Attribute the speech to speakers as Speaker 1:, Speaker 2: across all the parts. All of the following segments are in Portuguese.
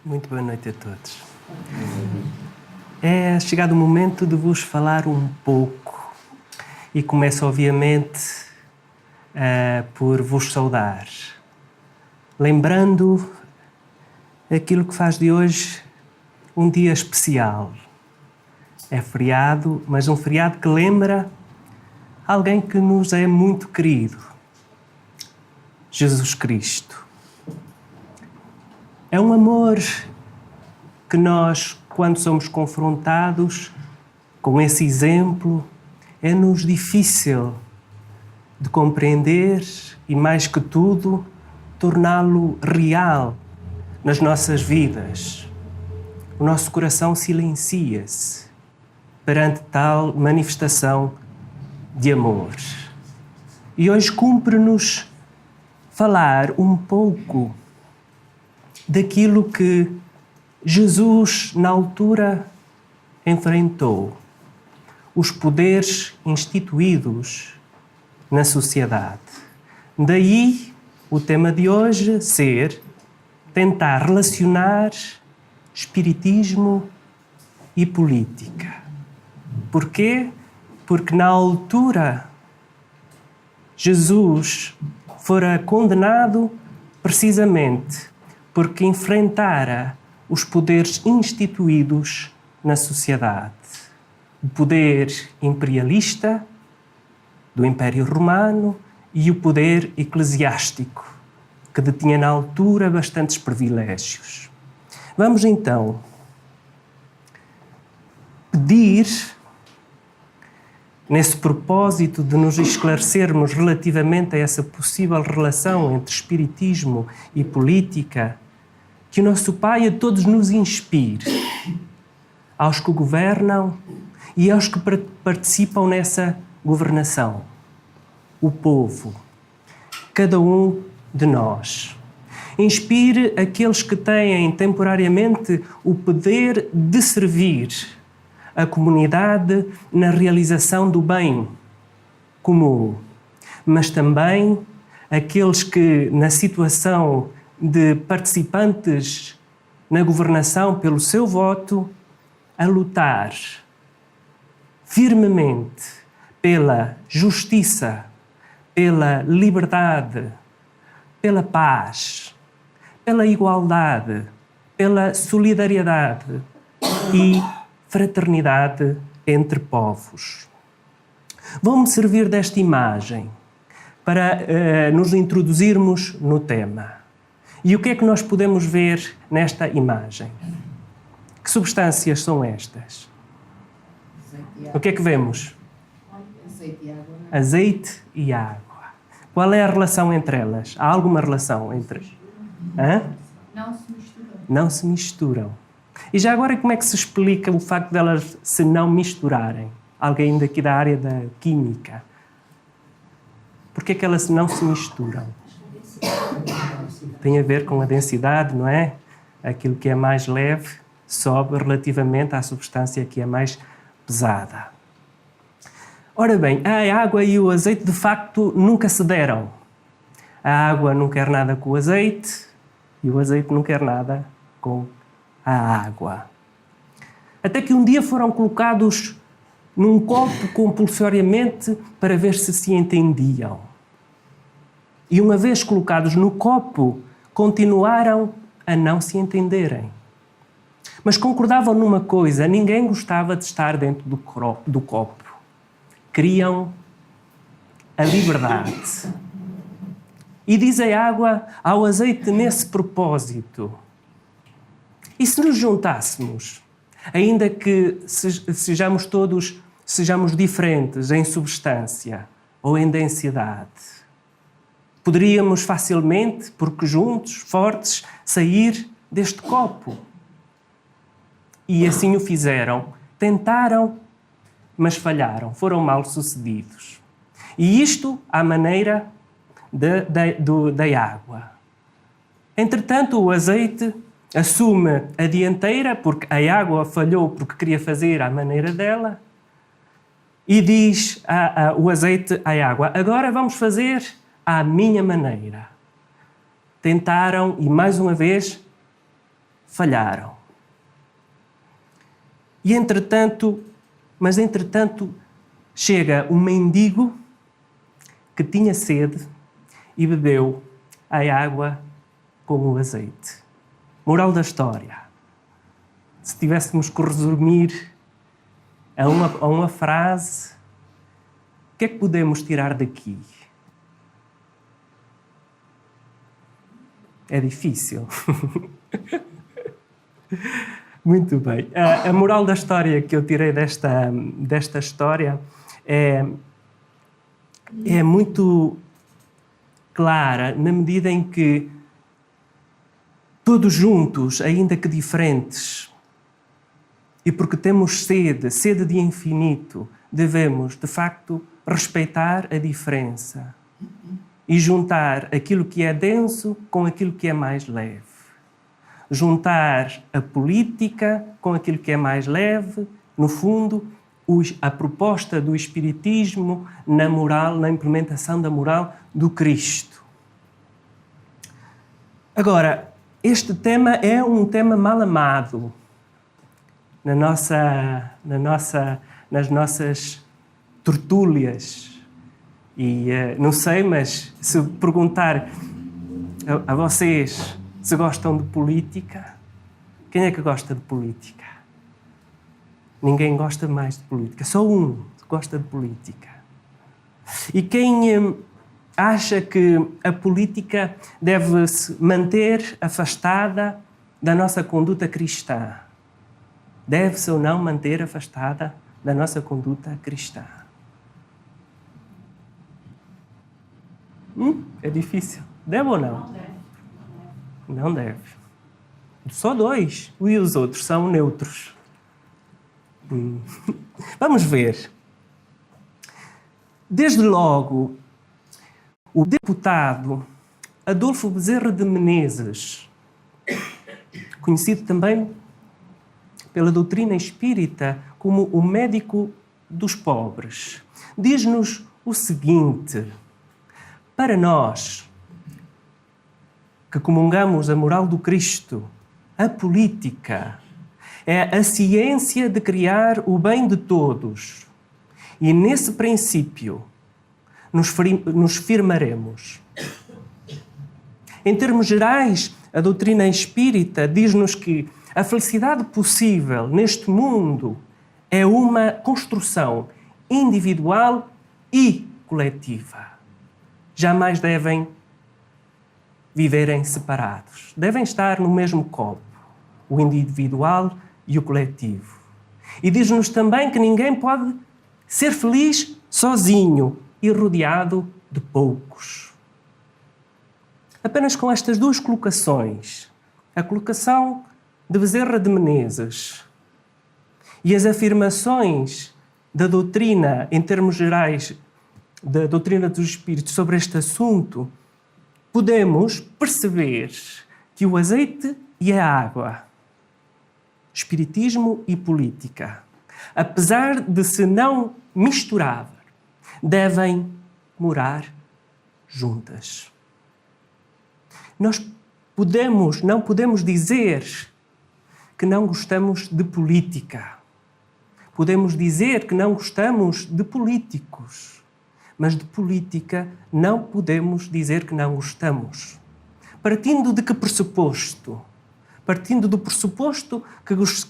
Speaker 1: Muito boa noite a todos. É chegado o momento de vos falar um pouco e começo obviamente por vos saudar, lembrando aquilo que faz de hoje um dia especial. É feriado, mas um feriado que lembra alguém que nos é muito querido, Jesus Cristo. É um amor que nós, quando somos confrontados com esse exemplo, é-nos difícil de compreender e, mais que tudo, torná-lo real nas nossas vidas. O nosso coração silencia-se perante tal manifestação de amor. E hoje cumpre-nos falar um pouco daquilo que Jesus, na altura, enfrentou, os poderes instituídos na sociedade. Daí o tema de hoje ser tentar relacionar espiritismo e política. Porquê? Porque na altura Jesus fora condenado precisamente porque enfrentara os poderes instituídos na sociedade. O poder imperialista do Império Romano e o poder eclesiástico, que detinha na altura bastantes privilégios. Vamos então pedir, nesse propósito de nos esclarecermos relativamente a essa possível relação entre espiritismo e política, que o nosso Pai a todos nos inspire, aos que governam e aos que participam nessa governação, o povo, cada um de nós. Inspire aqueles que têm temporariamente o poder de servir a comunidade na realização do bem comum, mas também aqueles que, na situação de participantes na governação pelo seu voto, a lutar firmemente pela justiça, pela liberdade, pela paz, pela igualdade, pela solidariedade e fraternidade entre povos. Vou-me servir desta imagem para nos introduzirmos no tema. E o que é que nós podemos ver nesta imagem? Que substâncias são estas? O que é que vemos?
Speaker 2: Azeite e água.
Speaker 1: Azeite e água. Qual é a relação entre elas? Há alguma relação entre?
Speaker 2: Não se misturam.
Speaker 1: Não se misturam. E já agora como é que se explica o facto de elas se não misturarem? Alguém daqui da área da química. Porquê é que elas não se misturam? Tem a ver com a densidade, não é? Aquilo que é mais leve sobe relativamente à substância que é mais pesada. Ora bem, a água e o azeite de facto nunca se deram. A água não quer nada com o azeite e o azeite não quer nada com a água. Até que um dia foram colocados num copo compulsoriamente para ver se entendiam. E uma vez colocados no copo, continuaram a não se entenderem. Mas concordavam numa coisa: ninguém gostava de estar dentro do copo. Queriam a liberdade. E diz a água ao azeite nesse propósito: e se nos juntássemos, ainda que sejamos diferentes em substância ou em densidade, poderíamos facilmente, porque juntos, fortes, sair deste copo. E assim o fizeram. Tentaram, mas falharam. Foram mal sucedidos. E isto à maneira da água. Entretanto, o azeite assume a dianteira, porque a água falhou porque queria fazer à maneira dela, e diz o azeite à água: agora vamos fazer à minha maneira. Tentaram e, mais uma vez, falharam. E entretanto, chega um mendigo que tinha sede e bebeu a água com o azeite. Moral da história. Se tivéssemos que resumir a uma frase, o que é que podemos tirar daqui? É difícil. Muito bem. A moral da história que eu tirei desta história é muito clara, na medida em que todos juntos, ainda que diferentes, e porque temos sede de infinito, devemos, de facto, respeitar a diferença e juntar aquilo que é denso com aquilo que é mais leve. Juntar a política com aquilo que é mais leve, no fundo, a proposta do Espiritismo na moral, na implementação da moral do Cristo. Agora, este tema é um tema mal amado nas nossas tertúlias. E não sei, mas se perguntar a vocês se gostam de política, quem é que gosta de política? Ninguém gosta mais de política. Só um gosta de política. E quem acha que a política deve se manter afastada da nossa conduta cristã? Deve-se ou não manter afastada da nossa conduta cristã? É difícil. Deve ou não? Não deve. Só 2. E os outros são neutros. Vamos ver. Desde logo, o deputado Adolfo Bezerra de Menezes, conhecido também pela doutrina espírita como o médico dos pobres, diz-nos o seguinte: para nós que comungamos a moral do Cristo, a política é a ciência de criar o bem de todos. E nesse princípio nos firmaremos. Em termos gerais, a doutrina espírita diz-nos que a felicidade possível neste mundo é uma construção individual e coletiva. Jamais devem viverem separados. Devem estar no mesmo copo, o individual e o coletivo. E diz-nos também que ninguém pode ser feliz sozinho e rodeado de poucos. Apenas com estas 2 colocações, a colocação de Bezerra de Menezes e as afirmações da doutrina, em termos gerais, da doutrina dos espíritos sobre este assunto, podemos perceber que o azeite e a água, espiritismo e política, apesar de se não misturar, devem morar juntas. Nós não podemos dizer que não gostamos de política. Podemos dizer que não gostamos de políticos. Mas de política não podemos dizer que não gostamos. Partindo de que pressuposto? Partindo do pressuposto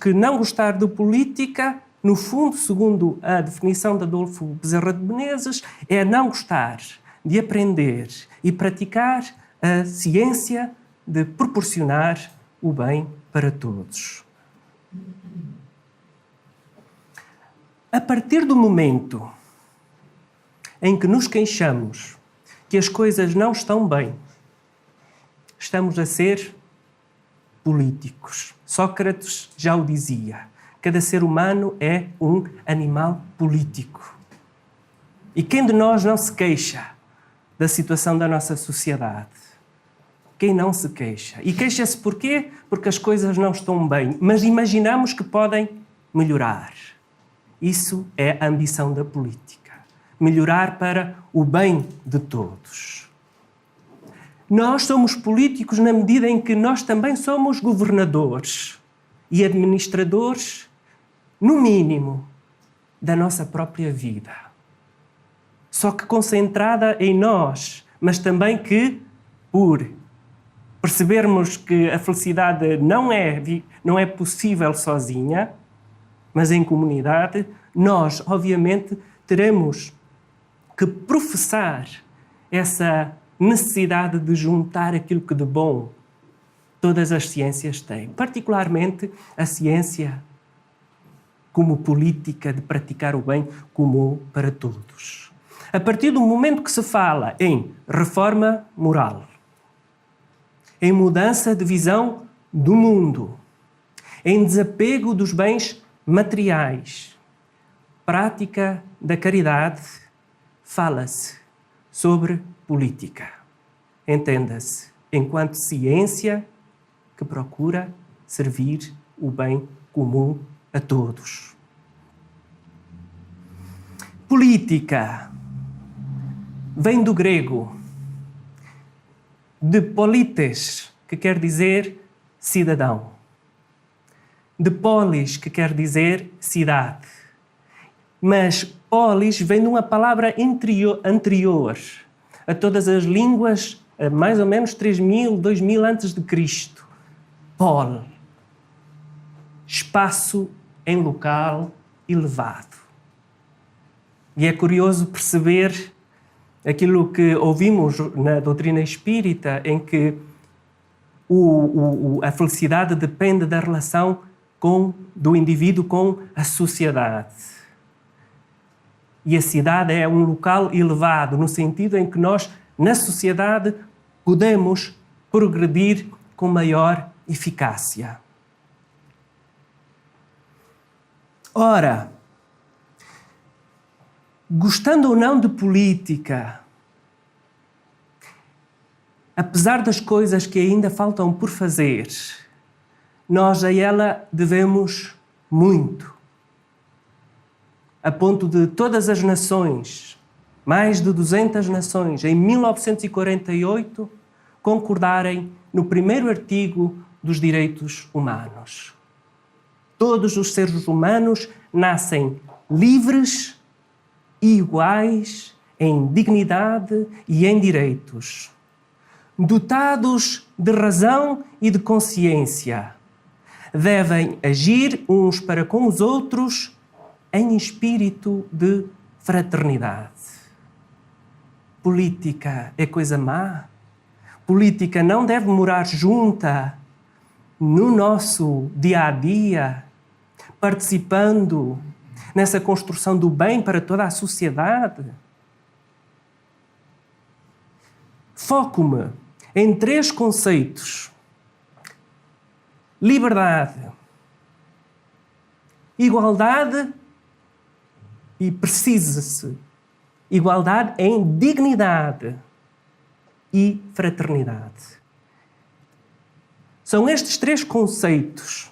Speaker 1: que não gostar de política, no fundo, segundo a definição de Adolfo Bezerra de Menezes, é não gostar de aprender e praticar a ciência de proporcionar o bem para todos. A partir do momento em que nos queixamos que as coisas não estão bem, estamos a ser políticos. Sócrates já o dizia. Cada ser humano é um animal político. E quem de nós não se queixa da situação da nossa sociedade? Quem não se queixa? E queixa-se porquê? Porque as coisas não estão bem, mas imaginamos que podem melhorar. Isso é a ambição da política. Melhorar para o bem de todos. Nós somos políticos na medida em que nós também somos governadores e administradores, no mínimo, da nossa própria vida. Só que concentrada em nós, mas também que, por percebermos que a felicidade não é possível sozinha, mas em comunidade, nós, obviamente, teremos que professar essa necessidade de juntar aquilo que de bom todas as ciências têm, particularmente a ciência como política de praticar o bem comum para todos. A partir do momento que se fala em reforma moral, em mudança de visão do mundo, em desapego dos bens materiais, prática da caridade, fala-se sobre política. Entenda-se, enquanto ciência que procura servir o bem comum a todos. Política vem do grego, de polites, que quer dizer cidadão, de polis, que quer dizer cidade. Mas polis vem de uma palavra anterior a todas as línguas, a mais ou menos 3.000, 2.000 antes de Cristo. Pol, espaço em local elevado. E é curioso perceber aquilo que ouvimos na doutrina espírita, em que a felicidade depende da relação do indivíduo com a sociedade. E a cidade é um local elevado, no sentido em que nós, na sociedade, podemos progredir com maior eficácia. Ora, gostando ou não de política, apesar das coisas que ainda faltam por fazer, nós a ela devemos muito. A ponto de todas as nações, mais de 200 nações, em 1948, concordarem no primeiro artigo dos direitos humanos. Todos os seres humanos nascem livres e iguais em dignidade e em direitos, dotados de razão e de consciência. Devem agir uns para com os outros em espírito de fraternidade. Política é coisa má? Política não deve morar junta no nosso dia-a-dia, participando nessa construção do bem para toda a sociedade? Foco-me em 3 conceitos: liberdade, igualdade e, precisa-se, igualdade em dignidade e fraternidade. São estes 3 conceitos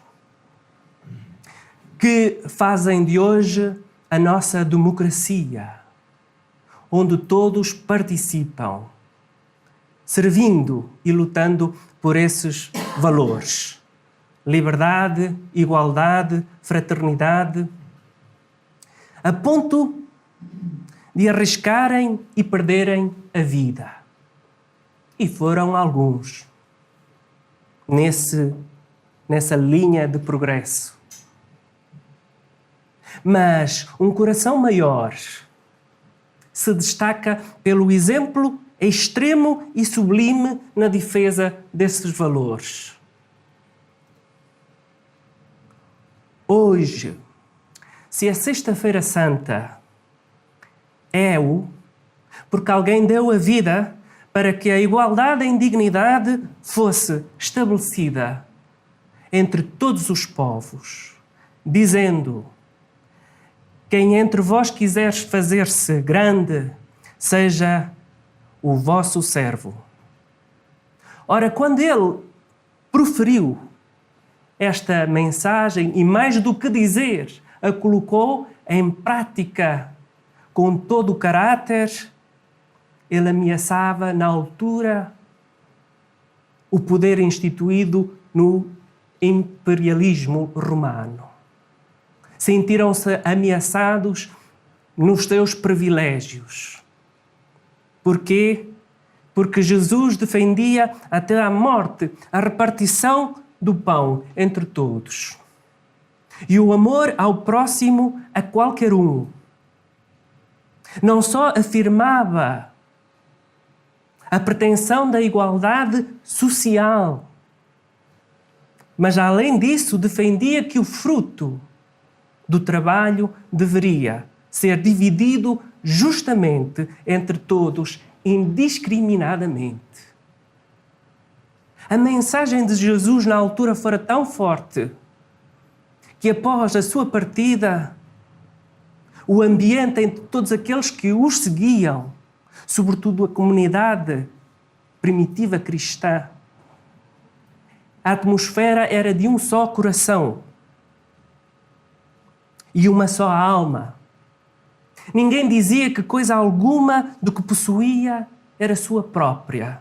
Speaker 1: que fazem de hoje a nossa democracia, onde todos participam, servindo e lutando por esses valores. Liberdade, igualdade, fraternidade, a ponto de arriscarem e perderem a vida. E foram alguns nessa linha de progresso. Mas um coração maior se destaca pelo exemplo extremo e sublime na defesa desses valores. Hoje, se a Sexta-feira Santa é-o, porque alguém deu a vida para que a igualdade em dignidade fosse estabelecida entre todos os povos, dizendo: quem entre vós quiseres fazer-se grande, seja o vosso servo. Ora, quando ele proferiu esta mensagem e, mais do que dizer, a colocou em prática com todo o caráter, ele ameaçava na altura o poder instituído no imperialismo romano. Sentiram-se ameaçados nos seus privilégios. Porquê? Porque Jesus defendia até à morte a repartição do pão entre todos e o amor ao próximo a qualquer um. Não só afirmava a pretensão da igualdade social, mas além disso defendia que o fruto do trabalho deveria ser dividido justamente entre todos, indiscriminadamente. A mensagem de Jesus na altura fora tão forte que após a sua partida, o ambiente entre todos aqueles que os seguiam, sobretudo a comunidade primitiva cristã, a atmosfera era de um só coração e uma só alma. Ninguém dizia que coisa alguma do que possuía era sua própria,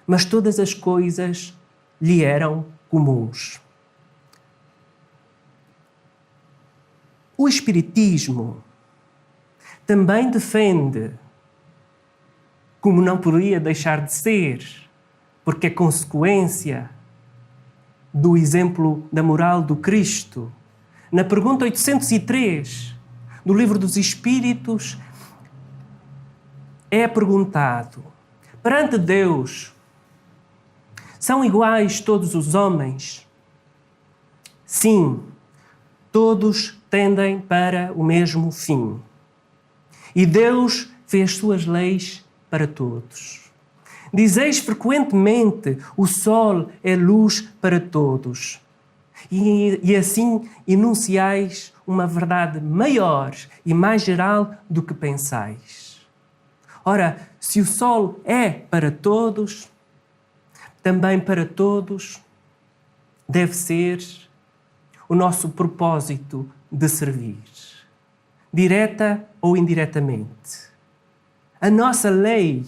Speaker 1: mas todas as coisas lhe eram comuns. O Espiritismo também defende, como não poderia deixar de ser, porque é consequência do exemplo da moral do Cristo. Na pergunta 803 do Livro dos Espíritos é perguntado: perante Deus, são iguais todos os homens? Sim, todos tendem para o mesmo fim. E Deus fez suas leis para todos. Dizeis frequentemente: o sol é luz para todos. E assim enunciais uma verdade maior e mais geral do que pensais. Ora, se o sol é para todos, também para todos deve ser o nosso propósito de servir, direta ou indiretamente. A nossa lei,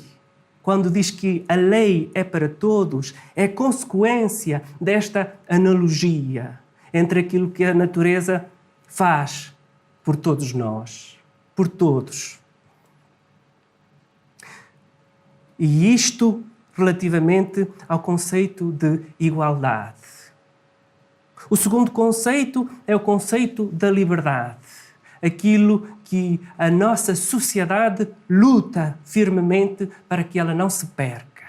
Speaker 1: quando diz que a lei é para todos, é consequência desta analogia entre aquilo que a natureza faz por todos nós, por todos. E isto relativamente ao conceito de igualdade. O segundo conceito é o conceito da liberdade, aquilo que a nossa sociedade luta firmemente para que ela não se perca.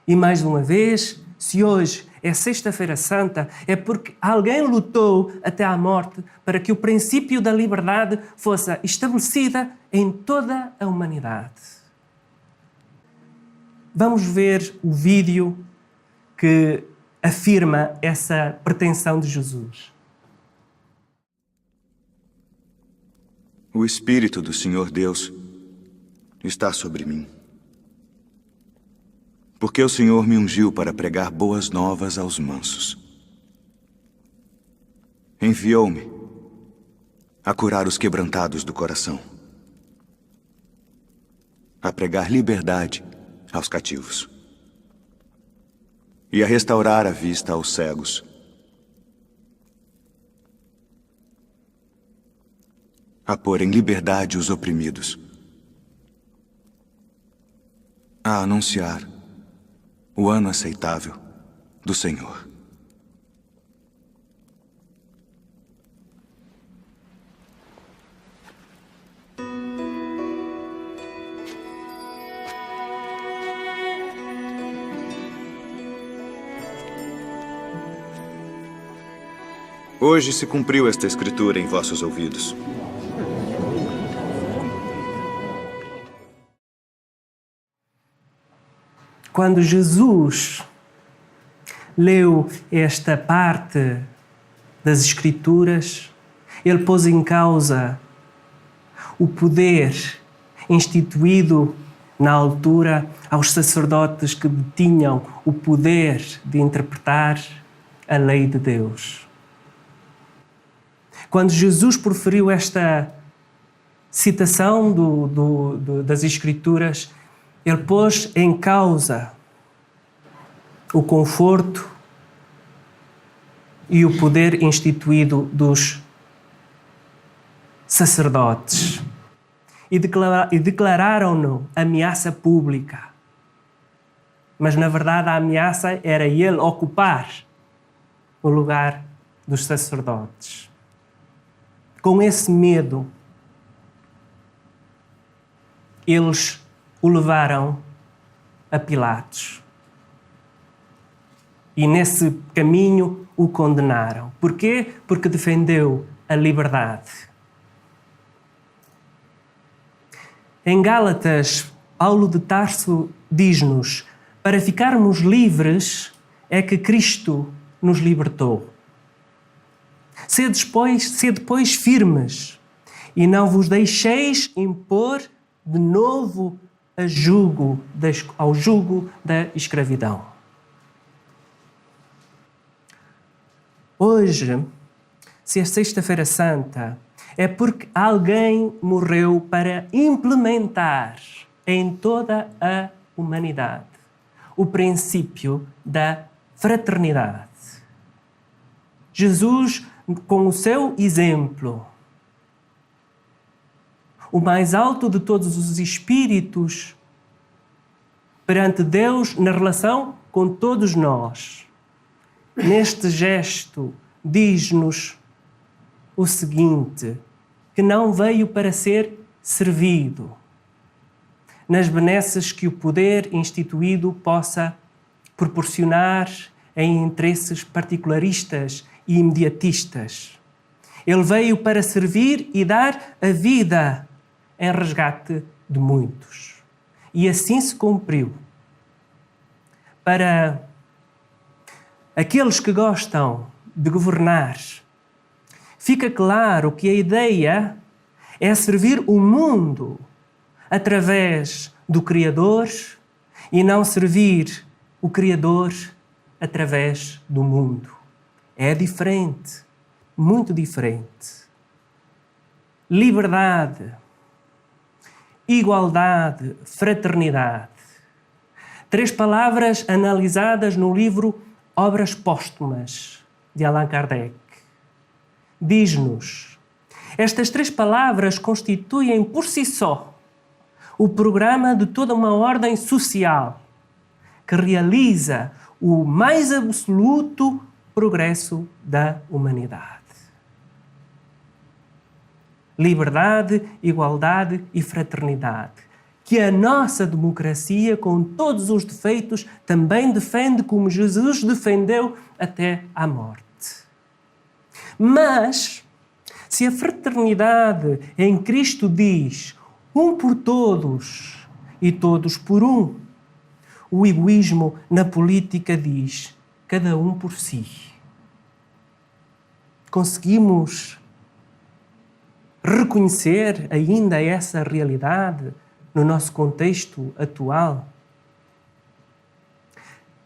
Speaker 1: E mais uma vez, se hoje é Sexta-feira Santa, é porque alguém lutou até à morte para que o princípio da liberdade fosse estabelecida em toda a humanidade. Vamos ver o vídeo que afirma essa pretensão de Jesus.
Speaker 3: O Espírito do Senhor Deus está sobre mim, porque o Senhor me ungiu para pregar boas novas aos mansos. Enviou-me a curar os quebrantados do coração, a pregar liberdade aos cativos e a restaurar a vista aos cegos, a pôr em liberdade os oprimidos, a anunciar o ano aceitável do Senhor. Hoje se cumpriu esta escritura em vossos ouvidos.
Speaker 1: Quando Jesus leu esta parte das Escrituras, ele pôs em causa o poder instituído na altura aos sacerdotes que detinham o poder de interpretar a lei de Deus. Quando Jesus proferiu esta citação das Escrituras, ele pôs em causa o conforto e o poder instituído dos sacerdotes e declararam-no ameaça pública. Mas, na verdade, a ameaça era ele ocupar o lugar dos sacerdotes. Com esse medo, eles o levaram a Pilatos. E nesse caminho o condenaram. Porquê? Porque defendeu a liberdade. Em Gálatas, Paulo de Tarso diz-nos: para ficarmos livres é que Cristo nos libertou. Sede, pois, firmes, e não vos deixeis impor de novo ao jugo da escravidão. Hoje, se é Sexta-feira Santa, é porque alguém morreu para implementar em toda a humanidade o princípio da fraternidade. Jesus, com o seu exemplo, o mais alto de todos os espíritos, perante Deus, na relação com todos nós, neste gesto, diz-nos o seguinte: que não veio para ser servido, nas benesses que o poder instituído possa proporcionar em interesses particularistas e imediatistas. Ele veio para servir e dar a vida em resgate de muitos. E assim se cumpriu. Para aqueles que gostam de governar, fica claro que a ideia é servir o mundo através do Criador e não servir o Criador através do mundo. É diferente, muito diferente. Liberdade, igualdade, fraternidade. 3 palavras analisadas no livro Obras Póstumas, de Allan Kardec. Diz-nos: estas 3 palavras constituem por si só o programa de toda uma ordem social que realiza o mais absoluto progresso da humanidade. Liberdade, igualdade e fraternidade, que a nossa democracia, com todos os defeitos, também defende como Jesus defendeu até à morte. Mas, se a fraternidade em Cristo diz um por todos e todos por um, o egoísmo na política diz cada um por si. Conseguimos reconhecer ainda essa realidade no nosso contexto atual?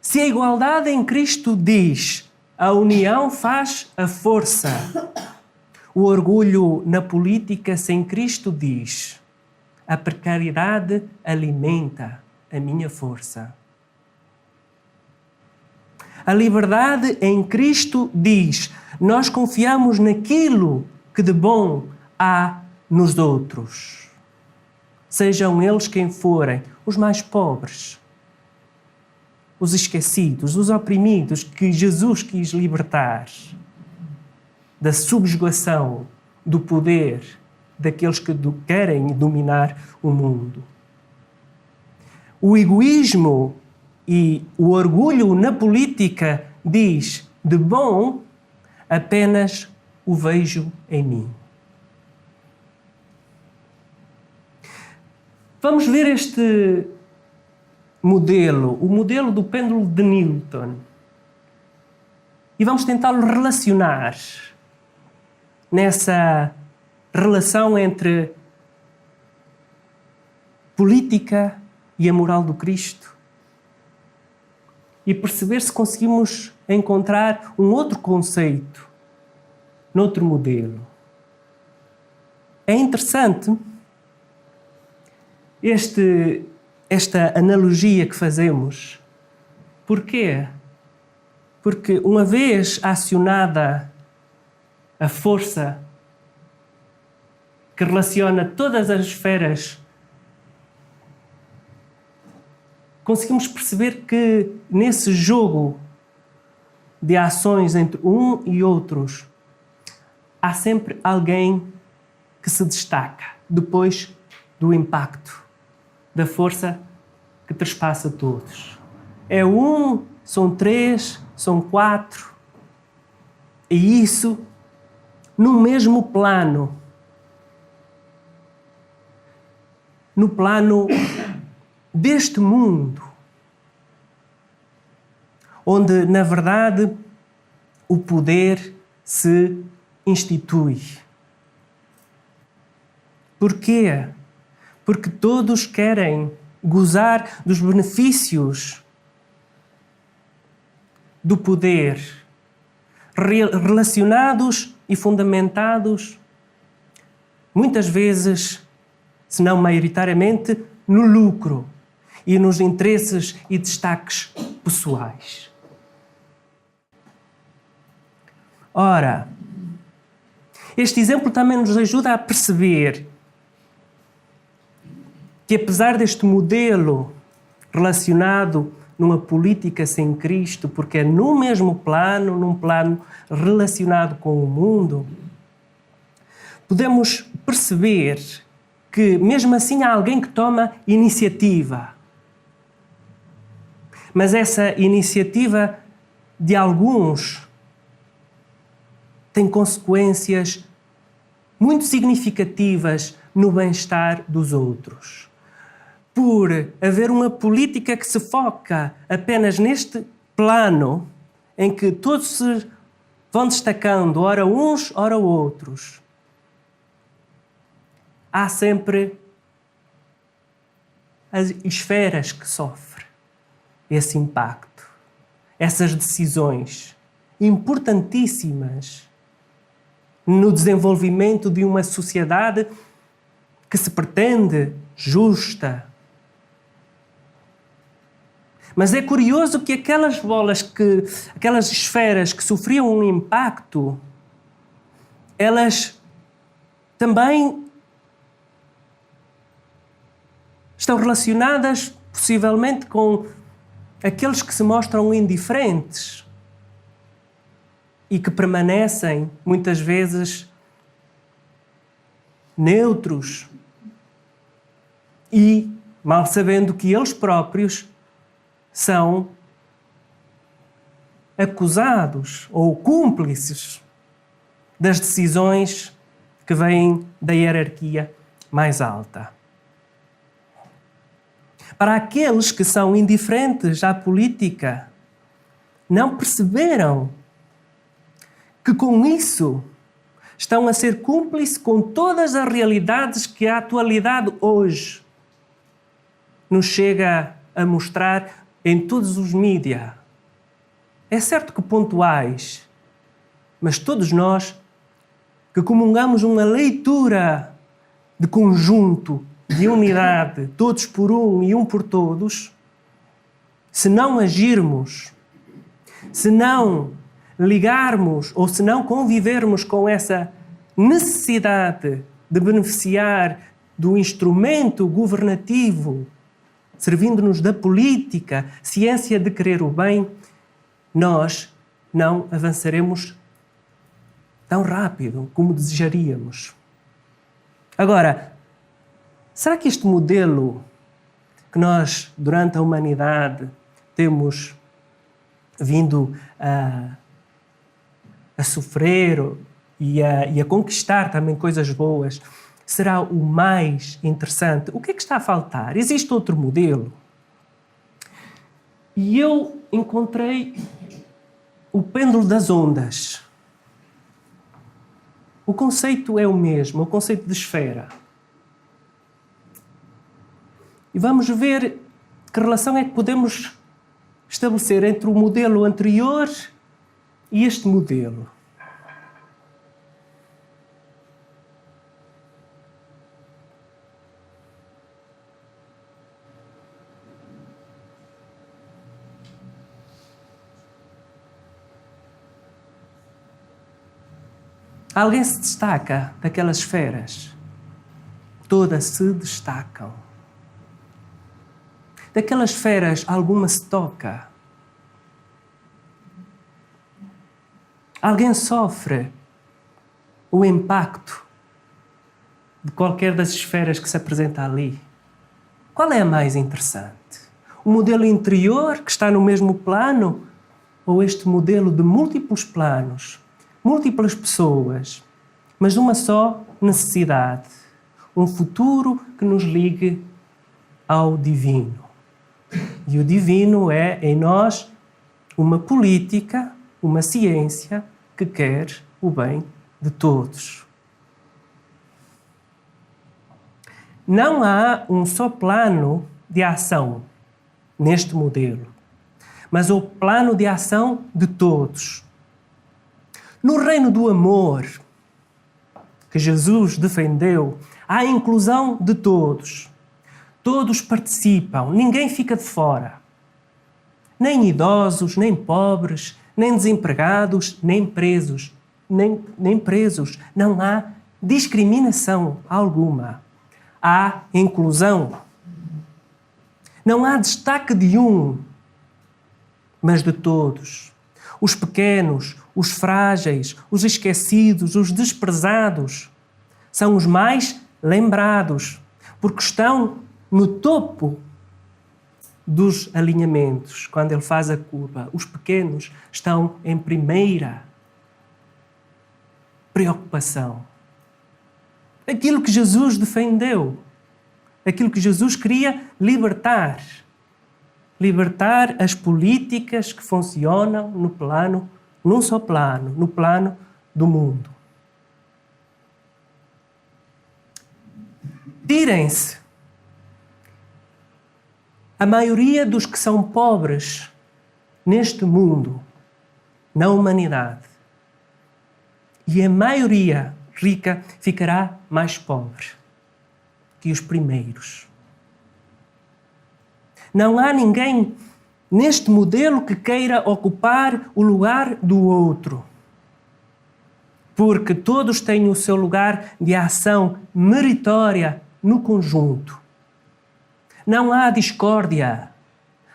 Speaker 1: Se a igualdade em Cristo diz a união faz a força, o orgulho na política sem Cristo diz a precariedade alimenta a minha força. A liberdade em Cristo diz nós confiamos naquilo que de bom há nos outros. Sejam eles quem forem, os mais pobres, os esquecidos, os oprimidos, que Jesus quis libertar da subjugação do poder daqueles que querem dominar o mundo. O egoísmo e o orgulho na política diz de bom apenas o vejo em mim. Vamos ver este modelo, o modelo do pêndulo de Newton. E vamos tentá-lo relacionar nessa relação entre política e a moral do Cristo. E perceber se conseguimos encontrar um outro conceito noutro modelo. É interessante esta analogia que fazemos Porquê? Porque uma vez acionada a força que relaciona todas as esferas, conseguimos perceber que nesse jogo de ações entre um e outros, há sempre alguém que se destaca depois do impacto, da força que trespassa todos. É um, são três, são quatro. E isso no mesmo plano. No plano deste mundo, onde, na verdade, o poder se institui. Porquê? Porque todos querem gozar dos benefícios do poder, relacionados e fundamentados, muitas vezes, se não maioritariamente, no lucro e nos interesses e destaques pessoais. Ora, este exemplo também nos ajuda a perceber que, apesar deste modelo relacionado numa política sem Cristo, porque é no mesmo plano, num plano relacionado com o mundo, podemos perceber que, mesmo assim, há alguém que toma iniciativa. Mas essa iniciativa de alguns tem consequências muito significativas no bem-estar dos outros. Por haver uma política que se foca apenas neste plano, em que todos se vão destacando, ora uns, ora outros, há sempre as esferas que sofrem esse impacto, essas decisões importantíssimas no desenvolvimento de uma sociedade que se pretende justa. Mas é curioso que aquelas aquelas esferas que sofriam um impacto, elas também estão relacionadas, possivelmente, com aqueles que se mostram indiferentes e que permanecem, muitas vezes, neutros e mal sabendo que eles próprios são acusados ou cúmplices das decisões que vêm da hierarquia mais alta. Para aqueles que são indiferentes à política, não perceberam que com isso estão a ser cúmplices com todas as realidades que a atualidade hoje nos chega a mostrar em todos os mídias. É certo que pontuais, mas todos nós que comungamos uma leitura de conjunto, de unidade, todos por um e um por todos, se não agirmos, se não ligarmos ou se não convivermos com essa necessidade de beneficiar do instrumento governativo, servindo-nos da política, ciência de querer o bem, nós não avançaremos tão rápido como desejaríamos. Agora, será que este modelo que nós, durante a humanidade, temos vindo a sofrer e a conquistar também coisas boas, será o mais interessante? O que é que está a faltar? Existe outro modelo? E eu encontrei o pêndulo das ondas. O conceito é o mesmo, o conceito de esfera. E vamos ver que relação é que podemos estabelecer entre o modelo anterior e este modelo. Alguém se destaca daquelas esferas? Todas se destacam. Daquelas esferas, alguma se toca? Alguém sofre o impacto de qualquer das esferas que se apresenta ali? Qual é a mais interessante? O modelo interior, que está no mesmo plano, ou este modelo de múltiplos planos, múltiplas pessoas, mas de uma só necessidade? Um futuro que nos ligue ao divino. E o divino é, em nós, uma política, uma ciência que quer o bem de todos. Não há um só plano de ação neste modelo, mas o plano de ação de todos. No reino do amor que Jesus defendeu, há a inclusão de todos. Todos participam, ninguém fica de fora. Nem idosos, nem pobres, nem desempregados, nem presos. Nem presos. Não há discriminação alguma. Há inclusão. Não há destaque de um, mas de todos. Os pequenos, os frágeis, os esquecidos, os desprezados são os mais lembrados, porque estão no topo dos alinhamentos, quando ele faz a curva. Os pequenos estão em primeira preocupação. Aquilo que Jesus defendeu, aquilo que Jesus queria libertar. Libertar as políticas que funcionam no plano, num só plano, no plano do mundo. Tirem-se a maioria dos que são pobres neste mundo, na humanidade. E a maioria rica ficará mais pobre que os primeiros. Não há ninguém neste modelo que queira ocupar o lugar do outro, porque todos têm o seu lugar de ação meritória no conjunto. Não há discórdia,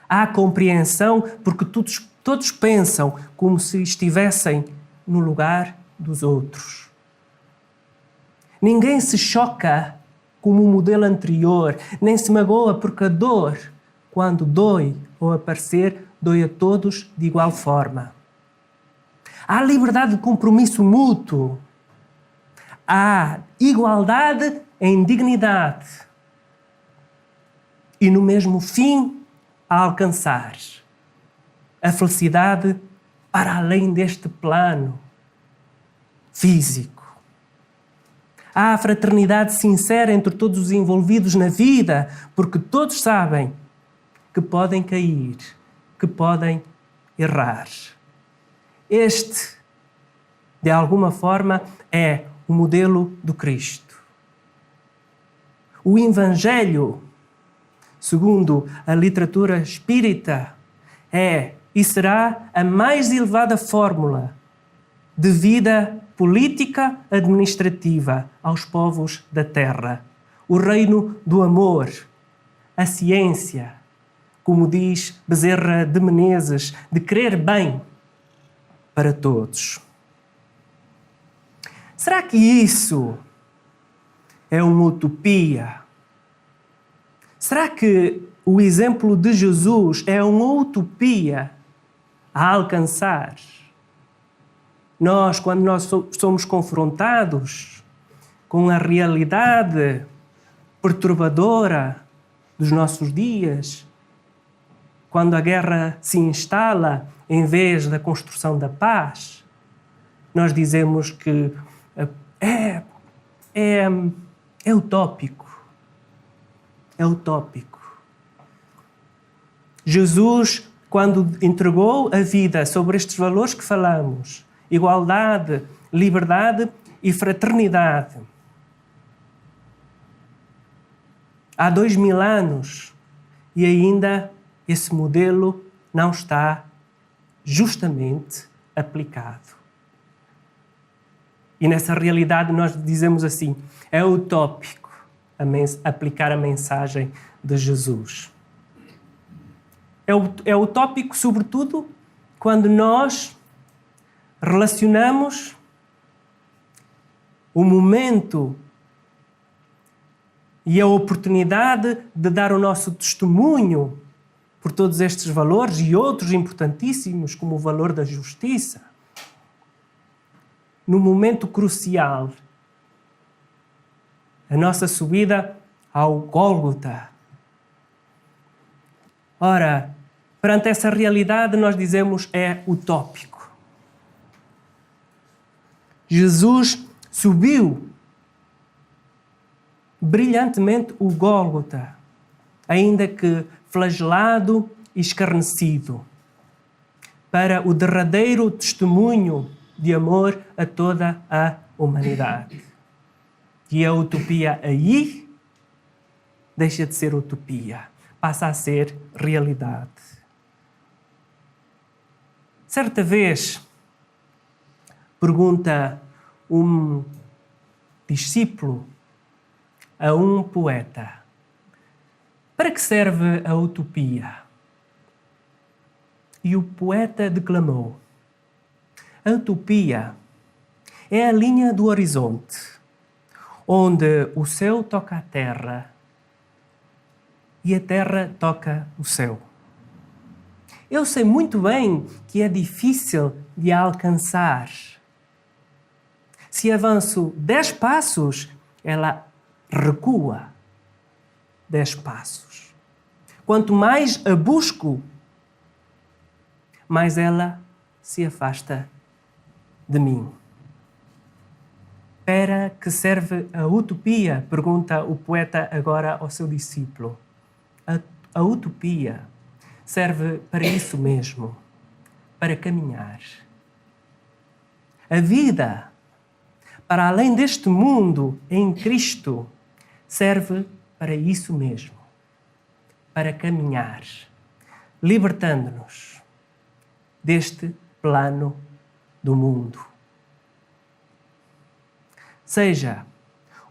Speaker 1: há compreensão, porque todos pensam como se estivessem no lugar dos outros. Ninguém se choca como o modelo anterior, nem se magoa porque a dor, quando dói ou aparecer, dói a todos de igual forma. Há liberdade de compromisso mútuo. Há igualdade em dignidade. E no mesmo fim a alcançar a felicidade para além deste plano físico. Há a fraternidade sincera entre todos os envolvidos na vida, porque todos sabem que podem cair, que podem errar. Este, de alguma forma, é o modelo do Cristo. O Evangelho, segundo a literatura espírita, é e será a mais elevada fórmula de vida política administrativa aos povos da terra. O reino do amor, a ciência, como diz Bezerra de Menezes, de querer bem para todos. Será que isso é uma utopia? Será que o exemplo de Jesus é uma utopia a alcançar? Quando nós somos confrontados com a realidade perturbadora dos nossos dias, quando a guerra se instala em vez da construção da paz, nós dizemos que é utópico. É utópico. Jesus, quando entregou a vida sobre estes valores que falamos, igualdade, liberdade e fraternidade, há 2000 anos, e ainda esse modelo não está justamente aplicado. E nessa realidade nós dizemos assim, é utópico aplicar a mensagem de Jesus. É utópico, sobretudo, quando nós relacionamos o momento e a oportunidade de dar o nosso testemunho por todos estes valores e outros importantíssimos, como o valor da justiça, no momento crucial, a nossa subida ao Gólgota. Ora, perante essa realidade nós dizemos é utópico. Jesus subiu brilhantemente o Gólgota, ainda que flagelado e escarnecido, para o derradeiro testemunho de amor a toda a humanidade. E a utopia aí deixa de ser utopia, passa a ser realidade. Certa vez, pergunta um discípulo a um poeta: para que serve a utopia? E o poeta declamou: a utopia é a linha do horizonte, onde o céu toca a terra e a terra toca o céu. Eu sei muito bem que é difícil de alcançar. Se avanço 10 passos, ela recua 10 passos. Quanto mais a busco, mais ela se afasta de mim. Para que serve a utopia? Pergunta o poeta agora ao seu discípulo. A utopia serve para isso mesmo, para caminhar. A vida, para além deste mundo em Cristo, serve para isso mesmo, para caminhar, libertando-nos deste plano do mundo. Seja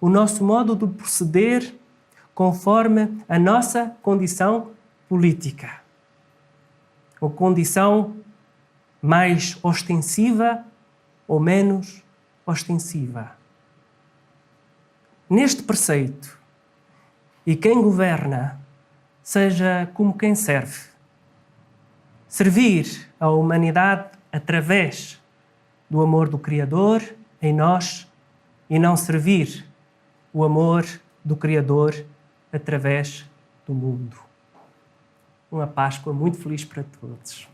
Speaker 1: o nosso modo de proceder conforme a nossa condição política, ou condição mais ostensiva ou menos ostensiva. Neste preceito, e quem governa, seja como quem serve. Servir a humanidade através do amor do Criador em nós e não servir o amor do Criador através do mundo. Uma Páscoa muito feliz para todos.